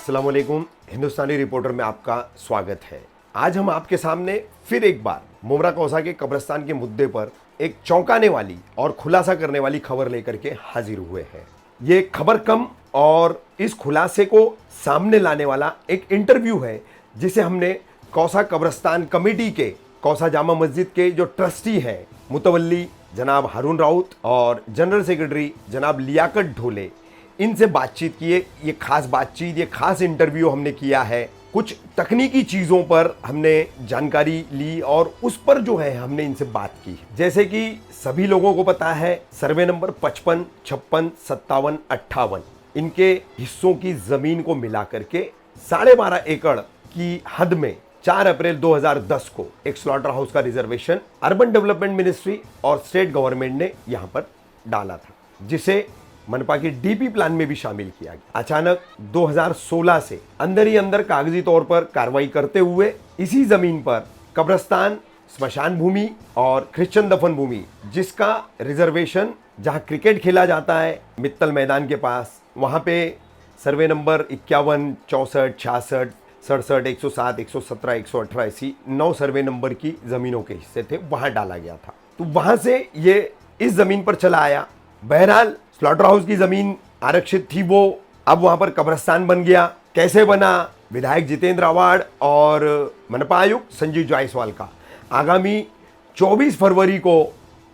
अस्सलाम वालेकुम। हिंदुस्तानी रिपोर्टर में आपका स्वागत है। आज हम आपके सामने फिर एक बार मुमरा कौसा के कब्रिस्तान के मुद्दे पर एक चौंकाने वाली और खुलासा करने वाली खबर लेकर के हाजिर हुए हैं। ये खबर कम और इस खुलासे को सामने लाने वाला एक इंटरव्यू है जिसे हमने कौसा कब्रिस्तान कमेटी के कौसा जामा मस्जिद के जो ट्रस्टी हैं मुतवल्ली जनाब हारून राउत और जनरल सेक्रेटरी जनाब लियाकत ढोले, इनसे बातचीत किए। ये खास बातचीत, ये खास इंटरव्यू हमने किया है। कुछ तकनीकी चीज़ों पर हमने जानकारी ली और उस पर जो है हमने इनसे बात की। जैसे कि सभी लोगों को पता है, सर्वे नंबर 55, 56, 57, 58 इनके हिस्सों की ज़मीन को मिला करके 12.5 एकड़ की हद में 4 अप्रैल 2010 को एक स्लॉटर हाउस का रिजर्वेशन अर्बन डेवलपमेंट मिनिस्ट्री और स्टेट गवर्नमेंट ने यहां पर डाला था, जिसे मनपा की डीपी प्लान में भी शामिल किया गया। अचानक 2016 से अंदर ही अंदर कागजी तौर पर कार्रवाई करते हुए इसी जमीन पर कब्रिस्तान, स्मशान भूमि और क्रिश्चियन दफन भूमि, जिसका रिजर्वेशन जहां क्रिकेट खेला जाता है मित्तल मैदान के पास, वहां पे सर्वे नंबर 51, 64, 66, 67, 107, 117, 118 ऐसी 9 सर्वे नंबर की जमीनों के हिस्से थे, वहां डाला गया था। तो वहां से ये इस जमीन पर चला आया। बहरहाल स्लॉटर हाउस की जमीन आरक्षित थी, वो अब वहां पर कब्रिस्तान बन गया। कैसे बना? विधायक जितेंद्र आवाड़ और मनपा आयुक्त संजीव जायसवाल का आगामी 24 फरवरी को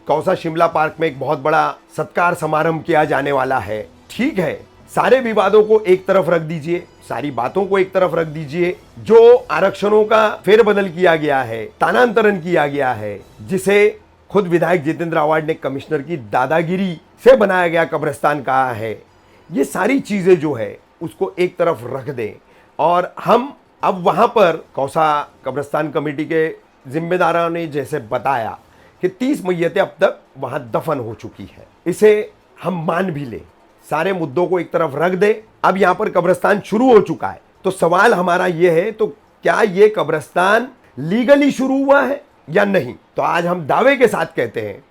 कौसा शिमला पार्क में एक बहुत बड़ा सत्कार समारंभ किया जाने वाला है। ठीक है, सारे विवादों को एक तरफ रख दीजिए, सारी बातों को एक तरफ रख दीजिए। जो आरक्षणों का फेरबदल किया गया है, स्थानांतरण किया गया है, जिसे खुद विधायक जितेंद्र आवाड़ ने कमिश्नर की दादागिरी से बनाया गया कब्रिस्तान कहा है, ये सारी चीजें जो है उसको एक तरफ रख दें और हम अब वहां पर कौसा कब्रिस्तान कमेटी के जिम्मेदारों ने जैसे बताया कि 30 मैयतें अब तक वहां दफन हो चुकी है, इसे हम मान भी लें, सारे मुद्दों को एक तरफ रख दे। अब यहां पर कब्रिस्तान शुरू हो चुका है, तो सवाल हमारा यह है, तो क्या यह कब्रिस्तान लीगली शुरू हुआ है या नहीं? तो आज हम दावे के साथ कहते हैं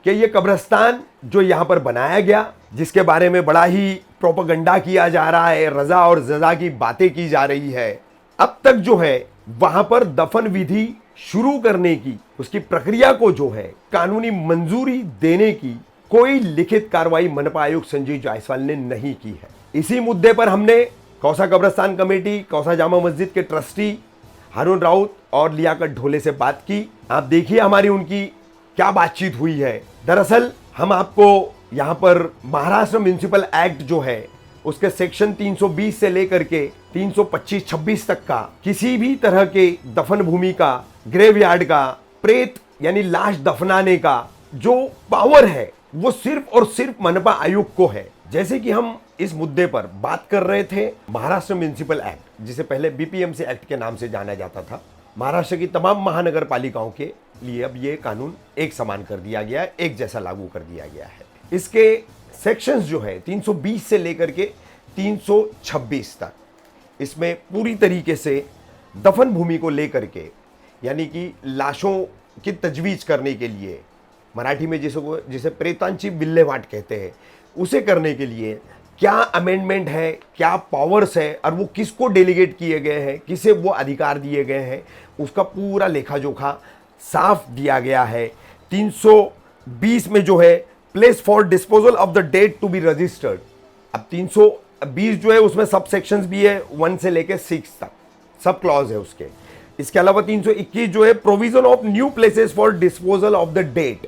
कि यह कब्रिस्तान जो यहां पर बनाया गया, जिसके बारे में बड़ा ही प्रोपेगेंडा किया जा रहा है, रजा और जजा की बातें की जा रही है, अब तक जो है वहां पर दफन विधि शुरू करने की, उसकी प्रक्रिया को जो है कानूनी मंजूरी देने की कोई लिखित कार्रवाई मनपा आयुक्त संजीव जायसवाल ने नहीं की है। इसी मुद्दे पर हमने कौसा कब्रिस्तान कमेटी, कौसा जामा मस्जिद के ट्रस्टी हारून राउत और लियाकत ढोले से बात की। आप देखिए हमारी उनकी क्या बातचीत हुई है। दरअसल हम आपको यहां पर महाराष्ट्र म्युनिसिपल एक्ट जो है उसके सेक्शन 320 से लेकर के 325-26 तक का किसी भी तरह के दफन भूमि का, ग्रेवयार्ड का, प्रेत यानी लाश दफनाने का जो पावर है वो सिर्फ और सिर्फ मनपा आयुक्त को है। जैसे कि हम इस मुद्दे पर बात कर रहे थे, महाराष्ट्र म्युनिसिपल एक्ट, जिसे पहले बीपीएमसी एक्ट के नाम से जाना जाता था, महाराष्ट्र की तमाम महानगर पालिकाओं के लिए अब ये कानून एक समान कर दिया गया है, एक जैसा लागू कर दिया गया है। इसके सेक्शंस जो है 320 से लेकर के 326 तक, इसमें पूरी तरीके से दफन भूमि को लेकर के, यानी कि लाशों की तजवीज करने के लिए, मराठी में जिसे प्रेतांची विल्हेवाट कहते हैं, उसे करने के लिए क्या अमेंडमेंट है, क्या पावर्स है और वो किसको डेलीगेट किए गए हैं, किसे वो अधिकार दिए गए हैं, उसका पूरा लेखा जोखा साफ दिया गया है। 320 में जो है place for disposal of the dead to be registered, अब 320 जो है उसमें सब सेक्शंस भी है, 1 से लेकर 6 तक सब क्लॉज है उसके। इसके अलावा 321 जो है provision of new places for disposal of the dead,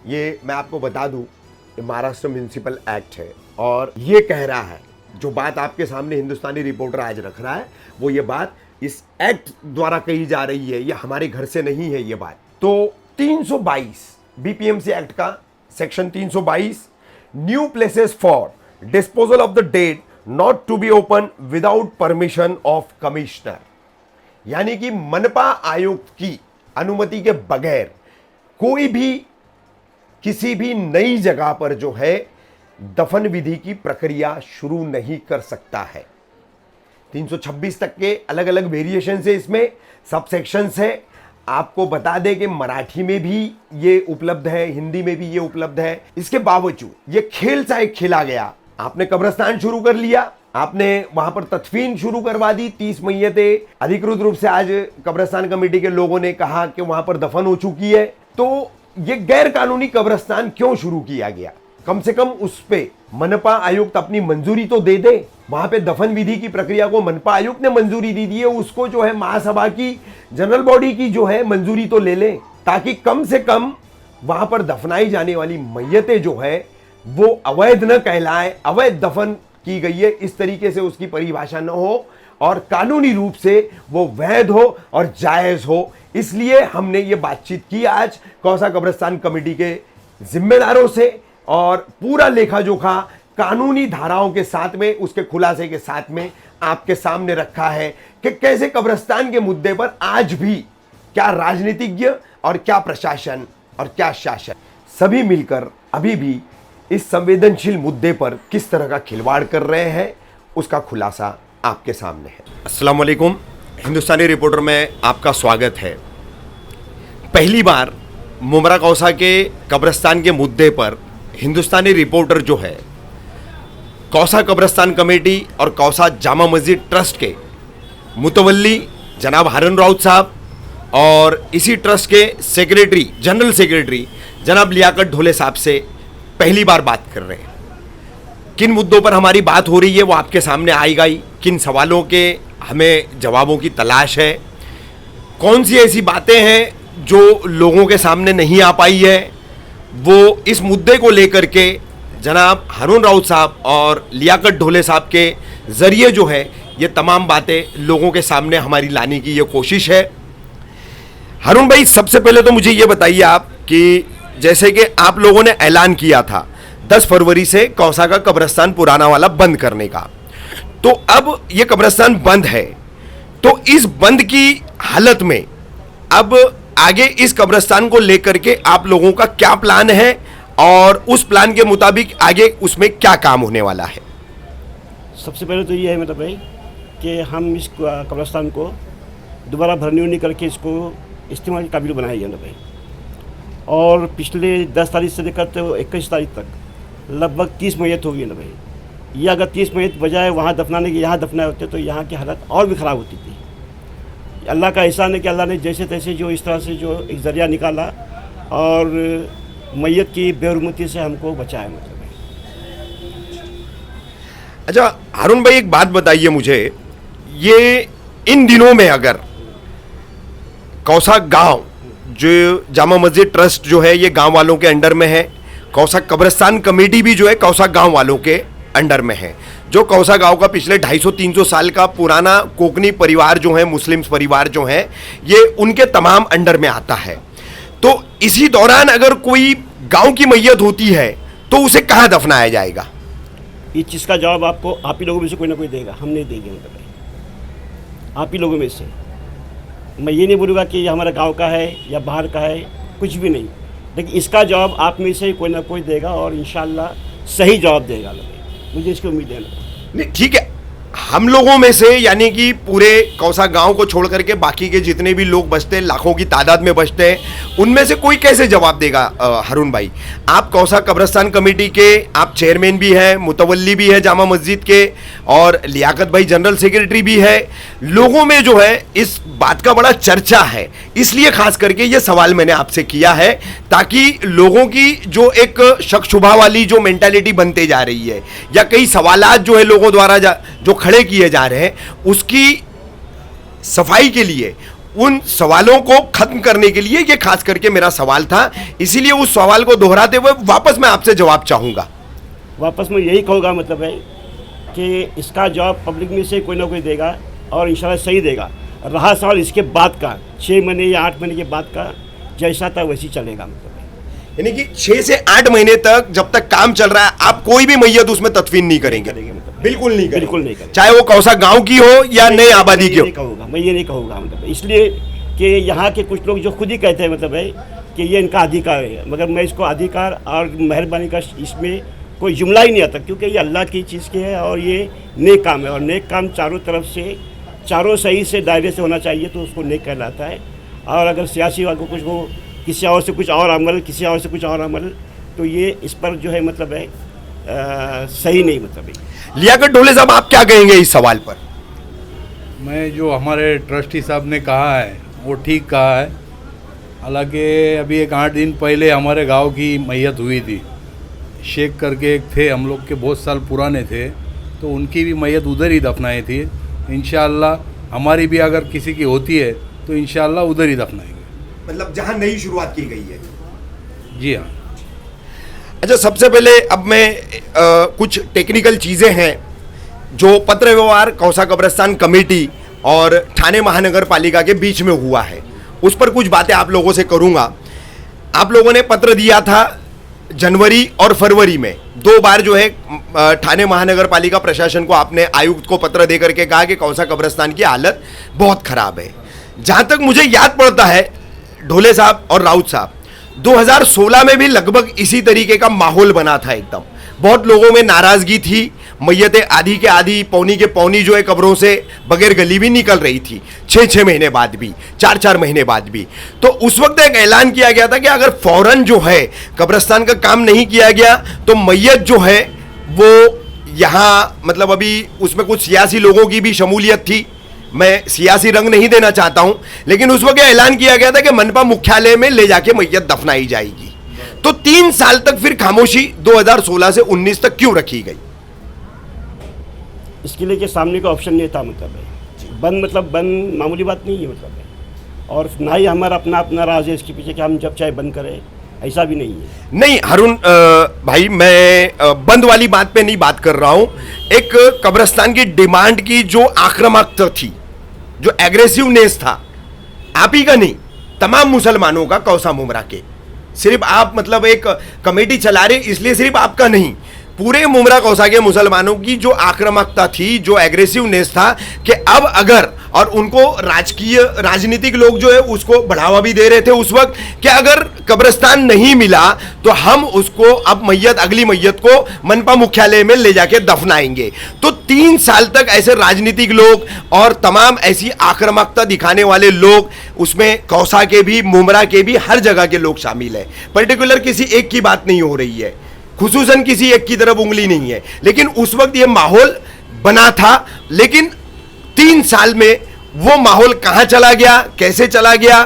ये मैं आपको बता दूं महाराष्ट्र म्युनिसिपल एक्ट है और ये कह रहा है, जो बात आपके सामने हिंदुस्तानी रिपोर्टर आज रख रहा है वो ये बात इस एक्ट द्वारा कही जा रही है, ये हमारे घर से नहीं है ये बात। तो 322 बीपीएमसी एक्ट का section 322, new places for disposal of the dead not to be open without permission of commissioner, यानी कि मनपा आयुक्त की अनुमति के बगैर कोई भी किसी भी नई जगह पर जो है दफन विधि की प्रक्रिया शुरू नहीं कर सकता है। 326 तक के अलग अलग वेरिएशन है, इसमें सब सेक्शंस है। आपको बता दें कि मराठी में भी ये उपलब्ध है, हिंदी में भी ये उपलब्ध है। इसके बावजूद ये खेल सा एक खेला गया, आपने कब्रिस्तान शुरू कर लिया, आपने वहां पर तदफीन शुरू करवा दी 30 मैयतें अधिकृत रूप से आज कब्रिस्तान कमेटी के लोगों ने कहा कि वहां पर दफन हो चुकी है। तो ये गैर कानूनी कब्रिस्तान क्यों शुरू किया गया? कम से कम उस पे मनपा आयुक्त अपनी मंजूरी तो दे दे। वहां पे दफन विधि की प्रक्रिया को मनपा आयुक्त ने मंजूरी दी है, उसको जो है महासभा की जनरल बॉडी की जो है मंजूरी तो ले ले, ताकि कम से कम वहां पर दफनाई जाने वाली मैयतें जो है वो अवैध न कहलाए। अवैध दफन की गई है इस तरीके से उसकी परिभाषा न हो और कानूनी रूप से वो वैध हो और जायज हो। इसलिए हमने ये बातचीत की आज कौसा कब्रिस्तान कमेटी के जिम्मेदारों से और पूरा लेखा जोखा कानूनी धाराओं के साथ में, उसके खुलासे के साथ में आपके सामने रखा है कि कैसे कब्रिस्तान के मुद्दे पर आज भी क्या राजनीतिज्ञ और क्या प्रशासन और क्या शासन सभी मिलकर अभी भी इस संवेदनशील मुद्दे पर किस तरह का खिलवाड़ कर रहे हैं, उसका खुलासा आपके सामने है। अस्सलाम वालेकुम, हिंदुस्तानी रिपोर्टर में आपका स्वागत है। पहली बार मुमरा कौसा के कब्रिस्तान के मुद्दे पर हिंदुस्तानी रिपोर्टर जो है कौसा कब्रिस्तान कमेटी और कौसा जामा मस्जिद ट्रस्ट के मुतवल्ली जनाब हारून राउत साहब और इसी ट्रस्ट के सेक्रेटरी, जनरल सेक्रेटरी जनाब लियाकत ढोले साहब से पहली बार बात कर रहे हैं। किन मुद्दों पर हमारी बात हो रही है वो आपके सामने आएगा ही। किन सवालों के हमें जवाबों की तलाश है, कौन सी ऐसी बातें हैं जो लोगों के सामने नहीं आ पाई है, वो इस मुद्दे को लेकर के जनाब हारून राउत साहब और लियाकत ढोले साहब के ज़रिए जो है ये तमाम बातें लोगों के सामने हमारी लाने की ये कोशिश है। हारून भाई, सबसे पहले तो मुझे ये बताइए आप कि जैसे कि आप लोगों ने ऐलान किया था 10 फरवरी से कौसा का कब्रिस्तान पुराना वाला बंद करने का, तो अब ये कब्रिस्तान बंद है, तो इस बंद की हालत में अब आगे इस कब्रिस्तान को लेकर के आप लोगों का क्या प्लान है और उस प्लान के मुताबिक आगे उसमें क्या काम होने वाला है? सबसे पहले तो ये है मतलब भाई कि हम इस कब्रिस्तान को दोबारा भरनी उरनी करके इसको इस्तेमाल के काबिल बनाएंगे ना भाई। और पिछले 10 तारीख से लेकर तो 21 तारीख तक लगभग 30 मैयत हो गई ना भाई। ये अगर 30 मैयत बजाय वहाँ दफनाने के यहाँ दफनाए होते तो यहाँ की हालत और भी ख़राब होती थी। अल्लाह का एहसान है कि अल्लाह ने जैसे तैसे जो इस तरह से जो एक ज़रिया निकाला और मैयत की बेरुमती से हमको बचाया मतलब। अच्छा हारून भाई, एक बात बताइए मुझे, ये इन दिनों में अगर कौसा गांव जो जामा मस्जिद ट्रस्ट जो है ये गांव वालों के अंडर में है, कौसा कब्रिस्तान कमेटी भी जो है कौसा गांव वालों के अंडर में है, जो कौसा गांव का पिछले 250-300 साल का पुराना कोकनी परिवार जो है, मुस्लिम परिवार जो है, ये उनके तमाम अंडर में आता है। तो इसी दौरान अगर कोई गांव की मैयत होती है तो उसे कहाँ दफनाया जाएगा? इस चीज़ का जवाब आपको आप ही लोगों में से कोई ना कोई देगा, हम नहीं देंगे मतलब आप ही लोगों में से। मैं ये नहीं बोलूँगा कि ये हमारा गांव का है या बाहर का है, कुछ भी नहीं, लेकिन इसका जवाब आप में से कोई ना कोई देगा और इंशाल्लाह सही जवाब देगा। मुझे इसकी उम्मीद है। नहीं ठीक है, हम लोगों में से यानी कि पूरे कौसा गांव को छोड़ करके बाकी के जितने भी लोग बचते हैं, लाखों की तादाद में बचते हैं, उनमें से कोई कैसे जवाब देगा? हारून भाई, आप कौसा कब्रिस्तान कमेटी के आप चेयरमैन भी हैं, मुतवल्ली भी है जामा मस्जिद के, और लियाकत भाई जनरल सेक्रेटरी भी है। लोगों में जो है इस बात का बड़ा चर्चा है, इसलिए खास करके ये सवाल मैंने आपसे किया है ताकि लोगों की जो एक शक शुबा वाली जो मेंटालिटी बनते जा रही है या कई सवालात जो है लोगों द्वारा जो खड़े किए जा रहे हैं उसकी सफाई के लिए, उन सवालों को खत्म करने के लिए ये खास करके मेरा सवाल था। इसीलिए उस सवाल को दोहराते हुए वापस मैं आपसे जवाब चाहूंगा। वापस मैं यही कहूँगा मतलब है कि इसका जवाब पब्लिक में से कोई ना कोई देगा और इंशाल्लाह सही देगा। रहा सवाल इसके बाद का 6 महीने या 8 महीने के बाद का, जैसा था वैसी चलेगा मतलब, यानी कि 6 से 8 महीने तक जब तक काम चल रहा है आप कोई भी मैयत उसमें तदफीन नहीं करेंगे? मतलब बिल्कुल नहीं करेंगे। बिल्कुल नहीं करेंगे, चाहे वो कौसा गांव की हो या नई आबादी की हो। मैं ये नहीं कहूँगा मतलब, इसलिए कि यहाँ के कुछ लोग जो खुद ही कहते हैं मतलब है कि ये इनका अधिकार है, मगर मैं इसको अधिकार और मेहरबानी का इसमें कोई जुमला ही नहीं आता, क्योंकि ये अल्लाह की चीज़ की है और ये नेक काम है और नेक काम चारों तरफ से, चारों सही से दायरे से होना चाहिए तो उसको नेक कहलाता है। और अगर सियासी वालों को कुछ हो किसी और से कुछ और अमल, किसी और से कुछ और अमल, तो ये इस पर जो है मतलब है सही नहीं मतलब भाई। लियाकत ढोले साहब, आप क्या कहेंगे इस सवाल पर? मैं जो हमारे ट्रस्टी साहब ने कहा है वो ठीक कहा है। हालांकि अभी एक 8 दिन पहले हमारे गांव की मैयत हुई थी। शेख करके एक थे, हम लोग के बहुत साल पुराने थे, तो उनकी भी मैयत उधर ही दफनाई थी। इंशाअल्लाह हमारी भी अगर किसी की होती है तो इंशाअल्लाह उधर ही दफनाएंगे। मतलब जहां नई शुरुआत की गई है। जी हाँ। अच्छा, सबसे पहले अब मैं कुछ टेक्निकल चीज़ें हैं जो पत्र व्यवहार कौसा कब्रिस्तान कमेटी और ठाणे महानगर पालिका के बीच में हुआ है, उस पर कुछ बातें आप लोगों से करूंगा। आप लोगों ने पत्र दिया था जनवरी और फरवरी में, 2 बार जो है ठाणे महानगर पालिका प्रशासन को आपने आयुक्त को पत्र दे करके कहा कि कौसा कब्रिस्तान की हालत बहुत खराब है। जहां तक मुझे याद पड़ता है, ढोले साहब और राउत साहब, 2016 में भी लगभग इसी तरीके का माहौल बना था। एकदम बहुत लोगों में नाराजगी थी, मैयतें आधी के आधी, पौनी के पौनी जो है कब्रों से बगैर गली भी निकल रही थी, 6-6 महीने बाद भी, 4-4 महीने बाद भी। तो उस वक्त एक ऐलान किया गया था कि अगर फौरन जो है कब्रिस्तान का काम नहीं किया गया तो मैयत जो है वो यहाँ, मतलब अभी उसमें कुछ सियासी लोगों की भी शमूलियत थी, मैं सियासी रंग नहीं देना चाहता हूं, लेकिन उस वक्त ऐलान किया गया था कि मनपा मुख्यालय में ले जाके मैयत दफनाई जाएगी। तो 3 साल तक फिर खामोशी 2016 से 19 तक क्यों रखी गई? इसके लिए कि सामने का ऑप्शन नहीं था मतलब है। बंद मतलब बंद मामूली बात नहीं है मतलब है। और ना ही हमारा अपना अपना राज है इसके पीछे कि हम जब चाहे बंद करें, ऐसा भी नहीं है। नहीं हरुण भाई, मैं बंद वाली बात पे नहीं बात कर रहा हूं। एक कब्रिस्तान की डिमांड की जो आक्रामकता थी, जो एग्रेसिवनेस था, आप ही का नहीं, तमाम मुसलमानों का, कौसा मुमरा के, सिर्फ आप मतलब एक कमेटी चला रहे इसलिए सिर्फ आपका नहीं, पूरे मुमरा कौसा के मुसलमानों की जो आक्रामकता थी, जो एग्रेसिवनेस था कि अब अगर, और उनको राजकीय राजनीतिक लोग जो है उसको बढ़ावा भी दे रहे थे उस वक्त कि अगर कब्रिस्तान नहीं मिला तो हम उसको अब मैयत, अगली मैयत को मनपा मुख्यालय में ले जाके दफनाएंगे। तो 3 साल तक ऐसे राजनीतिक लोग और तमाम ऐसी आक्रामकता दिखाने वाले लोग, उसमें कौसा के भी, मुमरा के भी, हर जगह के लोग शामिल है। पर्टिकुलर किसी एक की बात नहीं हो रही है, खुसूसन किसी एक की तरफ उंगली नहीं है, लेकिन उस वक्त ये माहौल बना था। लेकिन 3 साल में वो माहौल कहां चला गया, कैसे चला गया,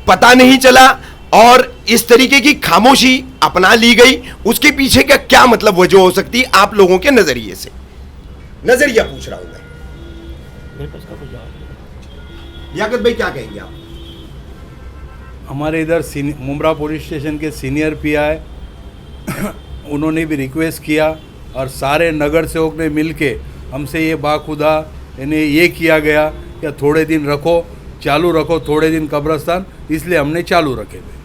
पता नहीं चला, और इस तरीके की खामोशी अपना ली गई। उसके पीछे का क्या मतलब वजह हो सकती है आप लोगों के नजरिए से? नजरिया पूछ रहा हूं मैं। मेरे पास का कोई जवाब नहीं। लियाकत भाई, क्या कहेंगे आप? हमारे इधर मुमरा पुलिस स्टेशन के सीनियर पीआई उन्होंने भी रिक्वेस्ट किया और सारे नगर सेवक ने मिलके हमसे ये बाखुदा यानी ये किया गया कि थोड़े दिन रखो, चालू रखो थोड़े दिन कब्रिस्तान, इसलिए हमने चालू रखे थे।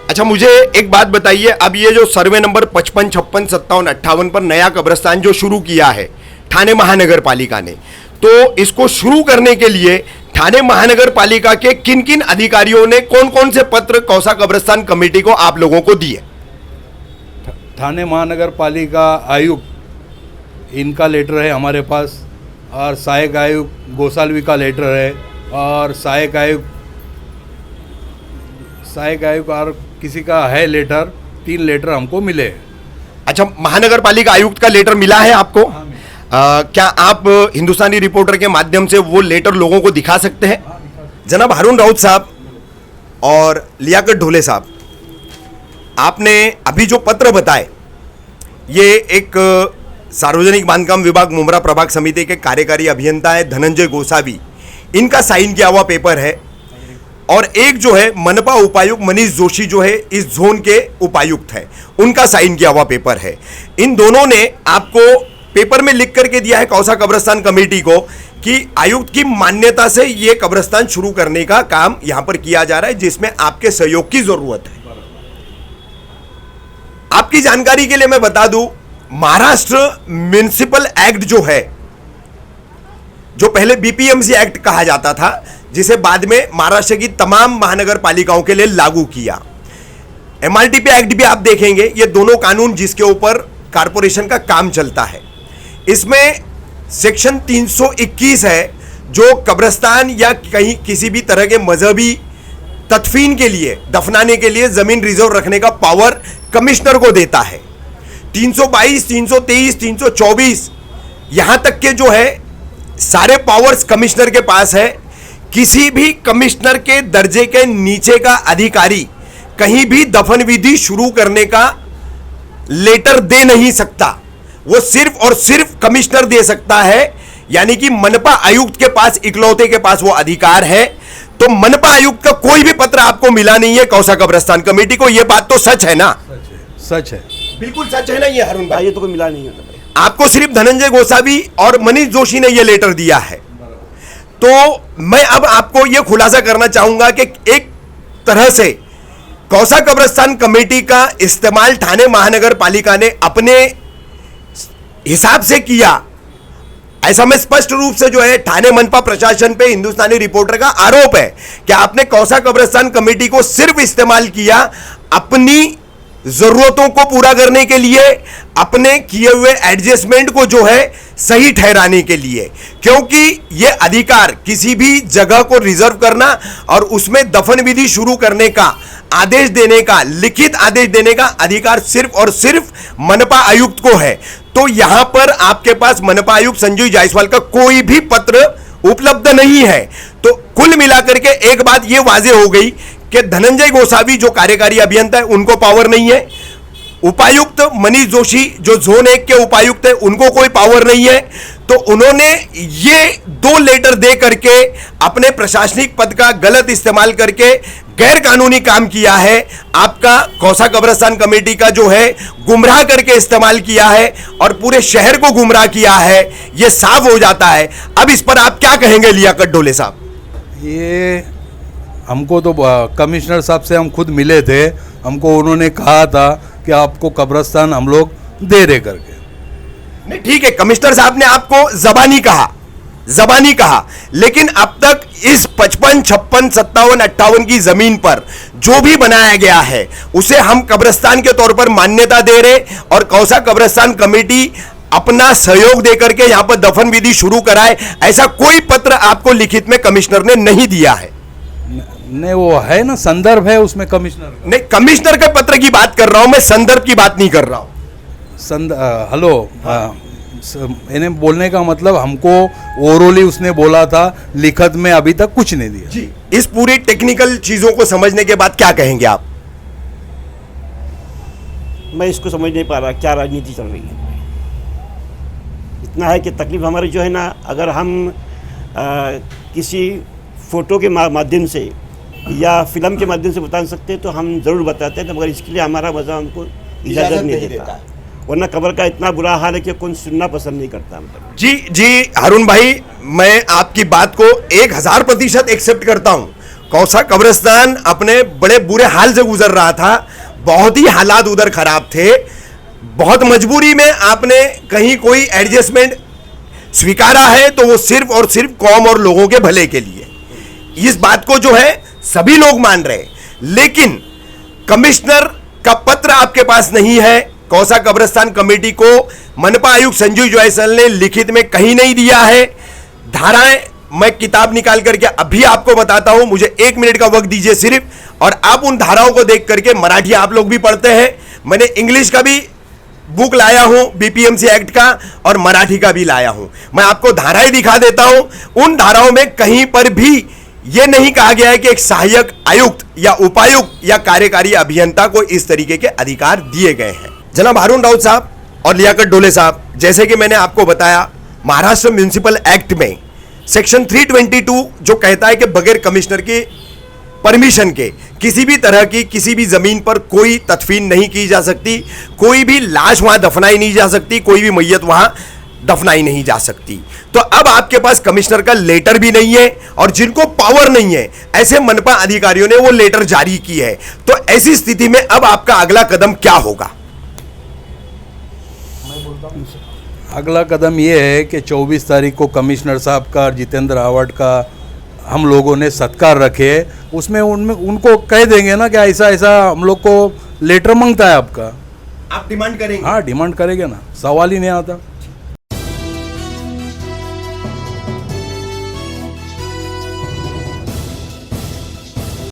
अच्छा, मुझे एक बात बताइए, अब ये जो सर्वे नंबर 55, 56, 57, 58 पर नया कब्रिस्तान जो शुरू किया है ठाणे महानगर पालिका ने, तो इसको शुरू करने के लिए ठाणे महानगर पालिका के किन किन अधिकारियों ने कौन कौन से पत्र कौसा कब्रिस्तान कमेटी को आप लोगों को दिए? ठाणे महानगर पालिका आयुक्त, इनका लेटर है हमारे पास, और सहायक आयुक्त गोसालवी का लेटर है, और सहायक आयुक्त और किसी का है लेटर। 3 लेटर हमको मिले। अच्छा, महानगर पालिका आयुक्त का लेटर मिला है आपको? क्या आप हिंदुस्तानी रिपोर्टर के माध्यम से वो लेटर लोगों को दिखा सकते हैं? जनाब हारून राउत साहब और लियाकत ढोले साहब, आपने अभी जो पत्र बताए, ये एक सार्वजनिक बांधकाम विभाग मुमरा प्रभाग समिति के कार्यकारी अभियंता है धनंजय गोसावी, इनका साइन किया हुआ पेपर है, और एक जो है मनपा उपायुक्त मनीष जोशी जो है इस जोन के उपायुक्त हैं, उनका साइन किया हुआ पेपर है। इन दोनों ने आपको पेपर में लिख करके दिया है कौसा कब्रिस्तान कमेटी को कि आयुक्त की मान्यता से ये कब्रिस्तान शुरू करने का काम यहां पर किया जा रहा है, जिसमें आपके सहयोग की जरूरत है। आपकी जानकारी के लिए मैं बता दूं, महाराष्ट्र म्युनिसिपल एक्ट जो है, जो पहले बीपीएमसी एक्ट कहा जाता था, जिसे बाद में महाराष्ट्र की तमाम महानगर पालिकाओं के लिए लागू किया, एमआरटीपी एक्ट भी आप देखेंगे, ये दोनों कानून जिसके ऊपर कारपोरेशन का काम चलता है, इसमें सेक्शन 321 है जो कब्रिस्तान या कहीं किसी भी तरह के मजहबी तदफीन के लिए, दफनाने के लिए जमीन रिजर्व रखने का पावर कमिश्नर को देता है। 322, 323, 324 यहां तक के जो है सारे पावर्स कमिश्नर के पास है। किसी भी कमिश्नर के दर्जे के नीचे का अधिकारी कहीं भी दफन विधि शुरू करने का लेटर दे नहीं सकता। वो सिर्फ और सिर्फ कमिश्नर दे सकता है, यानी कि मनपा आयुक्त के पास इकलौते के पास वो अधिकार है। तो मनपा आयुक्त का कोई भी पत्र आपको मिला नहीं है कौसा कब्रिस्तान कमेटी को, ये बात तो सच है ना? सच है, बिल्कुल सच है ना ये हरुण भाई? ये तो कोई मिला नहीं है भाई। आपको सिर्फ धनंजय गोसावी और मनीष जोशी ने ये लेटर दिया है। तो मैं अब आपको ये खुलासा करना चाहूंगा कि एक तरह से कौसा कब्रिस्तान कमेटी का इस्तेमाल ठाणे महानगर पालिका ने अपने हिसाब से किया, ऐसा मैं स्पष्ट रूप से जो है ठाणे मनपा प्रशासन पे हिंदुस्तानी रिपोर्टर का आरोप है कि आपने कौसा कब्रिस्तान कमेटी को सिर्फ इस्तेमाल किया अपनी जरूरतों को पूरा करने के लिए, अपने किए हुए एडजस्टमेंट को जो है सही ठहराने के लिए। क्योंकि यह अधिकार किसी भी जगह को रिजर्व करना और उसमें दफन विधि शुरू करने का आदेश देने का, लिखित आदेश देने का अधिकार सिर्फ और सिर्फ मनपा आयुक्त को है। तो यहां पर आपके पास मनपा आयुक्त संजय जायसवाल का कोई भी पत्र उपलब्ध नहीं है। तो कुल मिलाकर के एक बात यह वाजे हो गई कि धनंजय गोसावी जो कार्यकारी अभियंता है उनको पावर नहीं है, उपायुक्त मनीष जोशी जो जोन 1 के उपायुक्त है उनको कोई पावर नहीं है। तो उन्होंने ये 2 लेटर दे करके अपने प्रशासनिक पद का गलत इस्तेमाल करके गैर कानूनी काम किया है। आपका कौसा कब्रिस्तान कमेटी का जो है गुमराह करके इस्तेमाल किया है और पूरे शहर को गुमराह किया है, यह साफ हो जाता है। अब इस पर आप क्या कहेंगे लियाकत ढोले साहब? ये हमको तो कमिश्नर साहब से हम खुद मिले थे, हमको उन्होंने कहा था कि आपको कब्रिस्तान हम लोग दे रहे करके। नहीं ठीक है, कमिश्नर साहब ने आपको जबानी कहा, लेकिन अब तक इस 55, 56, 57, 58 की जमीन पर जो भी बनाया गया है उसे हम कब्रिस्तान के तौर पर मान्यता दे रहे और कौसा कब्रिस्तान कमेटी अपना सहयोग देकर के यहां पर दफन विधि शुरू कराए, ऐसा कोई पत्र आपको लिखित में कमिश्नर ने नहीं दिया है। नहीं, वो है ना, संदर्भ है उसमें कमिश्नर। नहीं, कमिश्नर के पत्र की बात कर रहा हूं मैं, संदर्भ की बात नहीं कर रहा हूं। हेलो, इन्हें बोलने का मतलब हमको ओरली उसने बोला था, लिखत में अभी तक कुछ नहीं दिया जी। इस पूरी टेक्निकल चीजों को समझने के बाद क्या कहेंगे आप? मैं इसको समझ नहीं पा रहा क्या राजनीति चल रही है। इतना है कि तकलीफ हमारी जो है ना, अगर हम किसी फोटो के माध्यम से या फिल्म के माध्यम से बता सकते तो हम ज़रूर बताते हैं, मगर इसके लिए हमारा मज़ा हमको इजाज़त नहीं देता। वरना कब्र का इतना बुरा हाल है कि कौन सुनना पसंद नहीं करता। मतलब जी हरुण भाई, मैं आपकी बात को 1000% एक्सेप्ट करता हूं। कौसा कब्रिस्तान अपने बड़े बुरे हाल से गुजर रहा था, बहुत ही हालात उधर खराब थे, बहुत मजबूरी में आपने कहीं कोई एडजस्टमेंट स्वीकारा है तो वो सिर्फ और सिर्फ कौम और लोगों के भले के लिए। इस बात को जो है सभी लोग मान रहे, लेकिन कमिश्नर का पत्र आपके पास नहीं है। कौसा कब्रिस्तान कमेटी को मनपा आयुक्त संजय जायसवाल ने लिखित में कहीं नहीं दिया है। धाराएं मैं किताब निकाल करके अभी आपको बताता हूं, मुझे 1 मिनट का वक्त दीजिए सिर्फ, और आप उन धाराओं को देख करके, मराठी आप लोग भी पढ़ते हैं, मैंने इंग्लिश का भी बुक लाया हूं बीपीएमसी एक्ट का और मराठी का भी लाया हूं। मैं आपको धाराएं दिखा देता हूं। उन धाराओं में कहीं पर भी यह नहीं कहा गया है कि एक सहायक आयुक्त या उपायुक्त या कार्यकारी अभियंता को इस तरीके के अधिकार दिए गए हैं। जनाब हारून राउत साहब और लियाकत ढोले साहब, जैसे कि मैंने आपको बताया, महाराष्ट्र म्युनिसिपल एक्ट में सेक्शन 322 जो कहता है कि बगैर कमिश्नर के परमिशन के किसी भी तरह की किसी भी जमीन पर कोई तदफीन नहीं की जा सकती, कोई भी लाश वहां दफनाई नहीं जा सकती, कोई भी मैयत वहां दफनाई नहीं जा सकती। तो अब आपके पास कमिश्नर का लेटर भी नहीं है और जिनको पावर नहीं है ऐसे मनपा अधिकारियों ने वो लेटर जारी की है। तो ऐसी स्थिति में अब आपका अगला कदम क्या होगा? अगला कदम ये है कि 24 तारीख को कमिश्नर साहब का और जितेंद्र आवाड का हम लोगों ने सत्कार रखे, उसमें उनको कह देंगे ना कि ऐसा ऐसा हम लोग को लेटर मांगता है आपका। आप डिमांड करेंगे? हाँ, डिमांड करेंगे ना, सवाल ही नहीं आता।